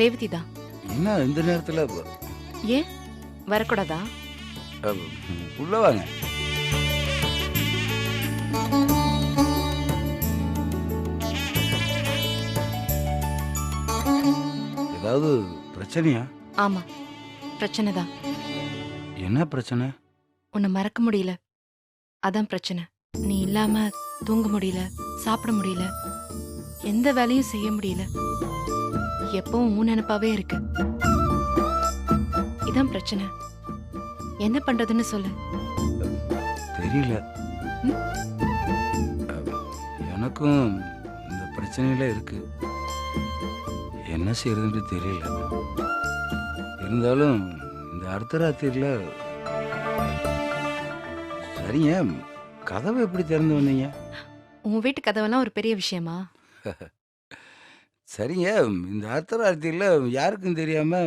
ரேவதி தான். என்ன இந்த நேரத்துல ஏன் வரக்கூடாதா? அஹ், உள்ள வாங்க. ஏதாவது பிரச்சனையா? ஆமா, பிரச்சனை தான். என்ன பிரச்சனை? உன்னை மறக்க முடியல, அதான் பிரச்சனை. நீ இல்லாம தூங்க முடியல, சாப்பிட முடியல, எந்த வேலையும் செய்ய முடியல. எப்பவும் உன் நினைப்பாவே இருக்கு. இதான் பிரச்சனை. என்ன பண்றதுன்னு சொல்லு. தெரியல. ம்? அஹ், எனக்கும் இந்த பிரச்சனையில இருக்கு. என்ன செய்யறதுன்னு தெரியல. இருந்தாலும் இந்த அர்த்தராத்திரில சரிங்க, கதவை எப்படி திறந்து வந்தீங்க? உன் வீட்டு கதவெல்லாம் ஒரு பெரிய விஷயமா? சரிங்க, இந்த அர்த்தராத்திரில யாருக்கும் தெரியாம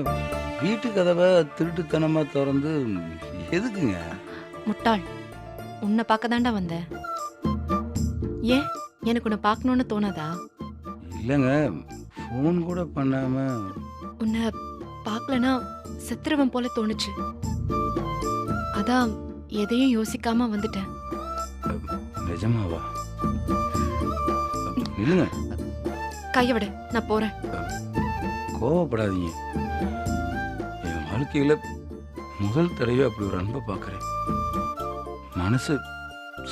வீட்டு கதவை திருட்டுத்தனமா திறந்து எதுக்குங்க? முட்டாள், உன்னை பார்க்க தாண்டா வந்தேன். ஏன் எனக்கு உன்னை பார்க்கணும்னு தோணாதா? இல்லைங்க, ஃபோன் கூட பண்ணாம. உன்னை பார்க்கலனா செத்துருவன் போல தோணுச்சு. அதான் எதையும் யோசிக்காம வந்துட்டேன். நிஜமாவா? இல்லைங்க, கைய விடு, நான் போறேன். கோவப்படாதீங்க. என் வாழ்க்கையில முதல் தடவை அப்படி ஒரு அன்பை பார்க்குறேன். மனசு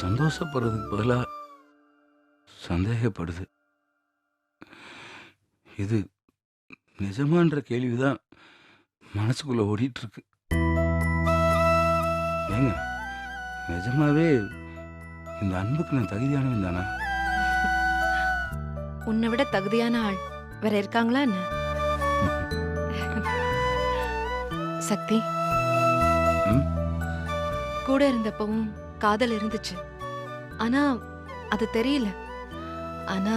சந்தோஷப்படுறதுக்கு பதிலா சந்தேகப்படுது. இது நிஜமான்ற கேள்விதான் மனசுக்குள்ள ஓடிட்டு இருக்கு. ஏங்க, நிஜமாவே இந்த அன்புக்கு நான் தகுதியானவன் தானா? உன்னை விட தகுதியான ஆள் வேற இருக்காங்களா என்ன? சக்தி, ம்? கூட இருந்தப்பவும் காதல் இருந்துச்சு. ஆனா அது தெரியல. ஆனா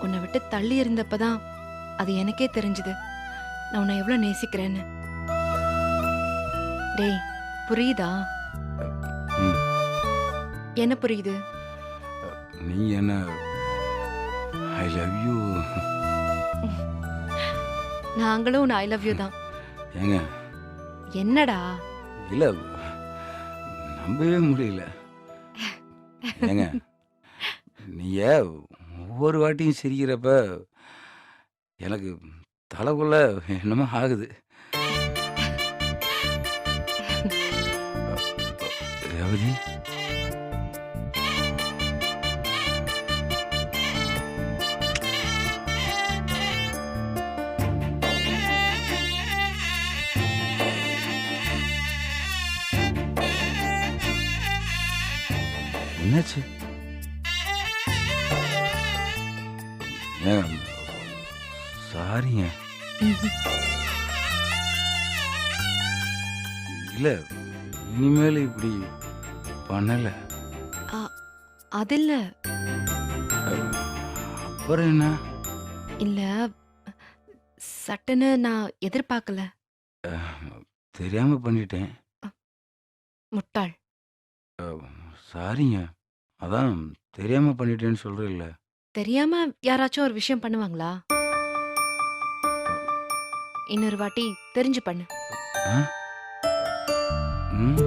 உன்னை விட்டு தள்ளி இருந்தப்பதான் அது எனக்கே தெரிஞ்சது. நான் உன்னை எவ்வளவு நேசிக்கிறேன்னு. டேய், புரியுதா? ம். என்ன புரியுது? நீ என்ன ஐ லவ் யூ? நாங்களும் உன்னை ஐ லவ் யூ தான். ஏங்க, என்னடா? இல்லை, நம்பவே முடியல. ஏங்க, நீங்க ஒவ்வொரு வாட்டியும் சிரிக்கிறப்ப எனக்கு தலைக்குள்ள என்னமோ ஆகுது. ரேவதி, என்னாச்சு? ஏங்க, சாரிங்க. இல்ல, இனிமேல் இப்படி பண்ணல. அ- அது இல்ல. அப்புறம் என்ன? இல்ல, சட்டுன்னு நான் எதிர்பார்க்கல. தெரியாம பண்ணிட்டேன். முட்டாள். சாரிங்க. அதான் தெரியாம பண்ணிட்டேன்னு சொல்றேன்ல. தெரியாம யாராச்சும் ஒரு விஷயம் பண்ணுவாங்களா? இன்னொரு வாட்டி தெரிஞ்சு பண்ணு. ஆ? ம்?